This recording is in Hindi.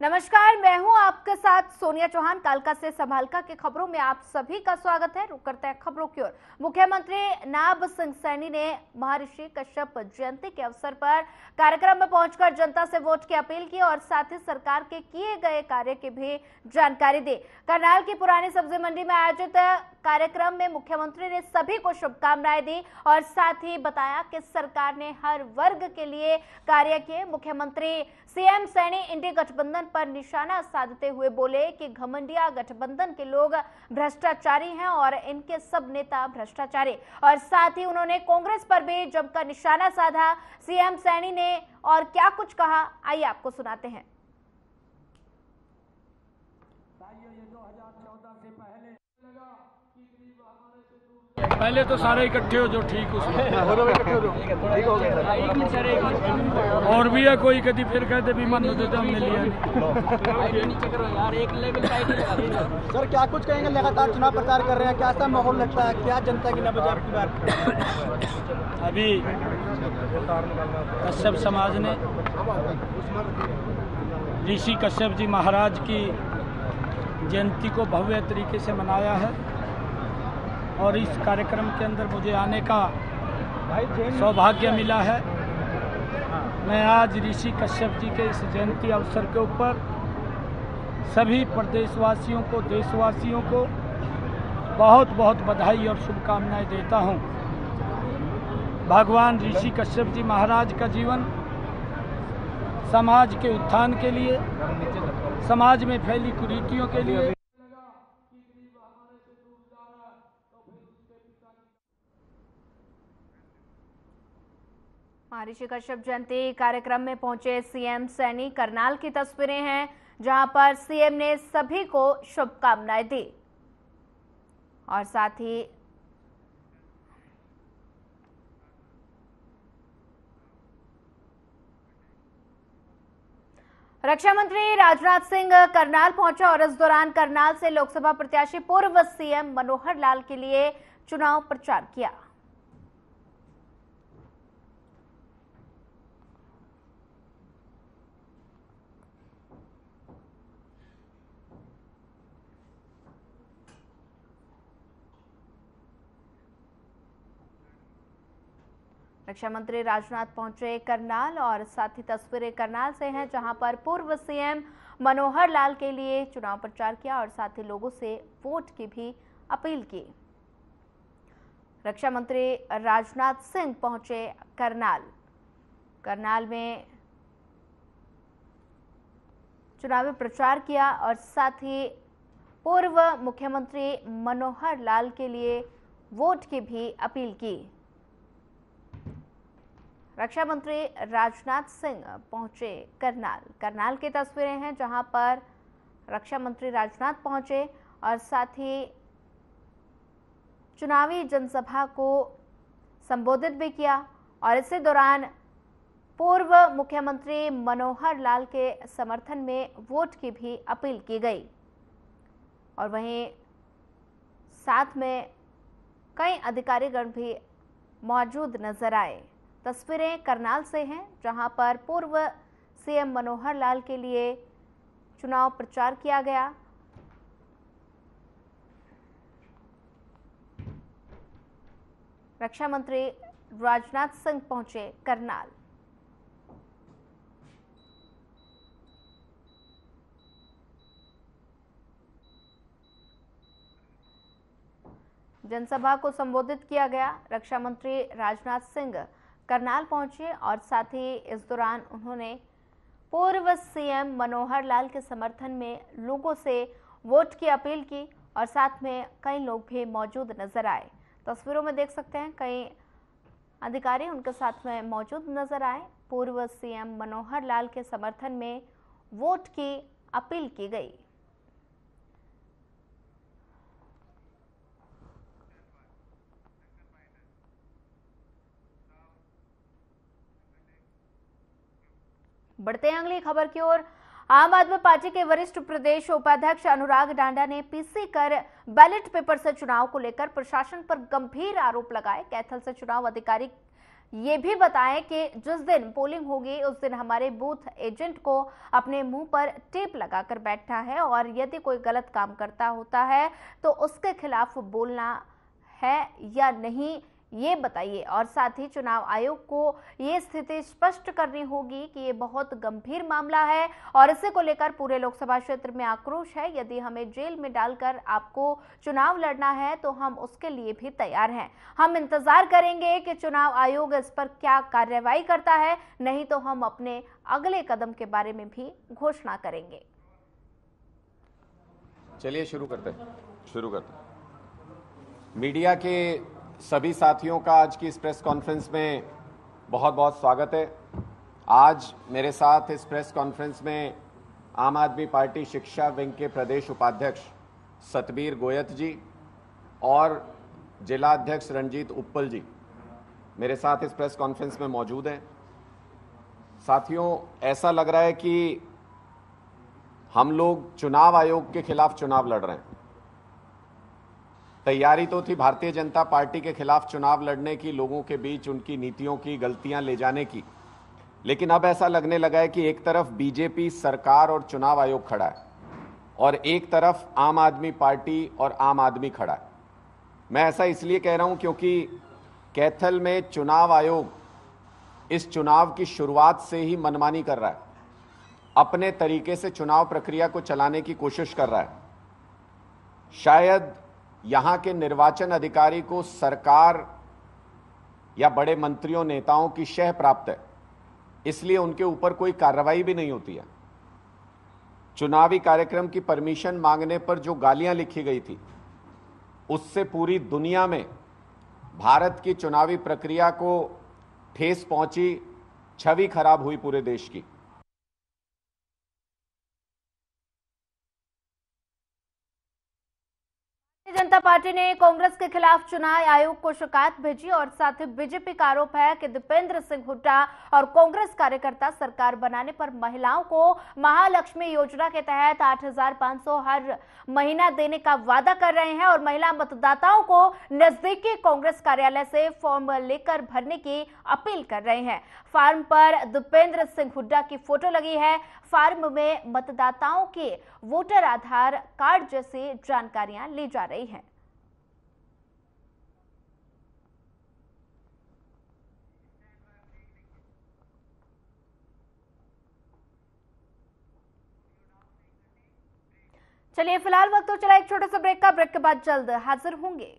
नमस्कार, मैं हूं आपके साथ सोनिया चौहान। कालका से संभालका की खबरों में आप सभी का स्वागत है। रुक करते हैं खबरों की ओर। मुख्यमंत्री नायब सिंह सैनी ने महर्षि कश्यप जयंती के अवसर पर कार्यक्रम में पहुंचकर जनता से वोट की अपील की और साथ ही सरकार के किए गए कार्य की भी जानकारी दी। करनाल की पुरानी सब्जी मंडी में आयोजित कार्यक्रम में मुख्यमंत्री ने सभी को शुभकामनाएं दी और साथ ही बताया कि सरकार ने हर वर्ग के लिए कार्य किए। मुख्यमंत्री सीएम सैनी इंडी गठबंधन पर निशाना साधते हुए बोले कि घमंडिया गठबंधन के लोग भ्रष्टाचारी हैं और इनके सब नेता भ्रष्टाचारी। और साथ ही उन्होंने कांग्रेस पर भी जमकर निशाना साधा। सीएम सैनी ने और क्या कुछ कहा, आइए आपको सुनाते हैं। पहले तो सारे इकट्ठे हो जो ठीक उसमें और भी है कोई कभी फिर कहते भी मन होते हमने लिया सर क्या कुछ कहेंगे? लगातार चुनाव प्रचार कर रहे हैं, क्या ऐसा माहौल लगता है? क्या जनता की नब्ज आपकी बार? अभी कश्यप समाज ने ऋषि कश्यप जी महाराज की जयंती को भव्य तरीके से मनाया है और इस कार्यक्रम के अंदर मुझे आने का सौभाग्य मिला है। मैं आज ऋषि कश्यप जी के इस जयंती अवसर के ऊपर सभी प्रदेशवासियों को, देशवासियों को बहुत बहुत बधाई और शुभकामनाएं देता हूं। भगवान ऋषि कश्यप जी महाराज का जीवन समाज के उत्थान के लिए, समाज में फैली कुरीतियों के लिए महर्षि कश्यप जयंती कार्यक्रम में पहुंचे सीएम सैनी। करनाल की तस्वीरें हैं जहां पर सीएम ने सभी को शुभकामनाएं दी और साथ ही रक्षा मंत्री राजनाथ सिंह करनाल पहुंचा और इस दौरान करनाल से लोकसभा प्रत्याशी पूर्व सीएम मनोहर लाल के लिए चुनाव प्रचार किया। रक्षा मंत्री राजनाथ पहुंचे करनाल और साथ ही तस्वीरें करनाल से हैं जहां पर पूर्व सीएम मनोहर लाल के लिए चुनाव प्रचार किया और साथ ही लोगों से वोट की भी अपील की। रक्षा मंत्री राजनाथ सिंह पहुंचे करनाल में चुनावी प्रचार किया और साथ ही पूर्व मुख्यमंत्री मनोहर लाल के लिए वोट की भी अपील की। रक्षा मंत्री राजनाथ सिंह पहुंचे करनाल की तस्वीरें हैं जहां पर रक्षा मंत्री राजनाथ पहुंचे और साथ ही चुनावी जनसभा को संबोधित भी किया और इसी दौरान पूर्व मुख्यमंत्री मनोहर लाल के समर्थन में वोट की भी अपील की गई और वहीं साथ में कई अधिकारीगण भी मौजूद नजर आए। तस्वीरें करनाल से हैं जहां पर पूर्व सीएम मनोहर लाल के लिए चुनाव प्रचार किया गया। रक्षा मंत्री राजनाथ सिंह पहुंचे करनाल। जनसभा को संबोधित किया गया। रक्षा मंत्री राजनाथ सिंह करनाल पहुंचे और साथ ही इस दौरान उन्होंने पूर्व सीएम मनोहर लाल के समर्थन में लोगों से वोट की अपील की और साथ में कई लोग भी मौजूद नजर आए। तस्वीरों में देख सकते हैं कई अधिकारी उनके साथ में मौजूद नजर आए। पूर्व सीएम मनोहर लाल के समर्थन में वोट की अपील की गई। बढ़ते हैं अगली खबर की ओर। आम आदमी पार्टी के वरिष्ठ प्रदेश उपाध्यक्ष अनुराग डांडा ने पीसी कर बैलेट पेपर से चुनाव को लेकर प्रशासन पर गंभीर आरोप लगाए। कैथल से चुनाव अधिकारी ये भी बताएं कि जिस दिन पोलिंग होगी उस दिन हमारे बूथ एजेंट को अपने मुंह पर टेप लगाकर बैठना है और यदि कोई गलत काम करता होता है तो उसके खिलाफ बोलना है या नहीं, ये बताइए। और साथ ही चुनाव आयोग को ये स्थिति स्पष्ट करनी होगी कि ये बहुत गंभीर मामला है और इसे को लेकर पूरे लोकसभा क्षेत्र में आक्रोश है। यदि हमें जेल में डालकर आपको चुनाव लड़ना है तो हम उसके लिए भी तैयार हैं। हम इंतजार करेंगे कि चुनाव आयोग इस पर क्या कार्रवाई करता है, नहीं तो हम अपने अगले कदम के बारे में भी घोषणा करेंगे। चलिए शुरू करते हैं। मीडिया के सभी साथियों का आज की इस प्रेस कॉन्फ्रेंस में बहुत बहुत स्वागत है। आज मेरे साथ इस प्रेस कॉन्फ्रेंस में आम आदमी पार्टी शिक्षा विंग के प्रदेश उपाध्यक्ष सतबीर गोयत जी और जिला अध्यक्ष रंजीत उप्पल जी मेरे साथ इस प्रेस कॉन्फ्रेंस में मौजूद हैं। साथियों, ऐसा लग रहा है कि हम लोग चुनाव आयोग के खिलाफ चुनाव लड़ रहे हैं। तैयारी तो थी भारतीय जनता पार्टी के खिलाफ चुनाव लड़ने की, लोगों के बीच उनकी नीतियों की गलतियां ले जाने की, लेकिन अब ऐसा लगने लगा है कि एक तरफ बीजेपी सरकार और चुनाव आयोग खड़ा है और एक तरफ आम आदमी पार्टी और आम आदमी खड़ा है। मैं ऐसा इसलिए कह रहा हूं क्योंकि कैथल में चुनाव आयोग इस चुनाव की शुरुआत से ही मनमानी कर रहा है, अपने तरीके से चुनाव प्रक्रिया को चलाने की कोशिश कर रहा है। शायद यहां के निर्वाचन अधिकारी को सरकार या बड़े मंत्रियों नेताओं की शह प्राप्त है, इसलिए उनके ऊपर कोई कार्रवाई भी नहीं होती है। चुनावी कार्यक्रम की परमिशन मांगने पर जो गालियां लिखी गई थी, उससे पूरी दुनिया में भारत की चुनावी प्रक्रिया को ठेस पहुंची, छवि खराब हुई पूरे देश की। जनता पार्टी ने कांग्रेस के खिलाफ चुनाव आयोग को शिकायत भेजी और साथ ही बीजेपी का आरोप है कि दीपेंद्र सिंह हुड्डा और कांग्रेस कार्यकर्ता सरकार बनाने पर महिलाओं को महालक्ष्मी योजना के तहत 8,500 हर महीना देने का वादा कर रहे हैं और महिला मतदाताओं को नजदीकी कांग्रेस कार्यालय से फॉर्म लेकर भरने की अपील कर रहे हैं। फार्म पर दीपेंद्र सिंह हुड्डा की फोटो लगी है। फार्म में मतदाताओं के वोटर आधार कार्ड जैसी जानकारियां ली जा रही हैं। चलिए फिलहाल वक्त तो चला एक छोटे से ब्रेक का। ब्रेक के बाद जल्द हाजिर होंगे।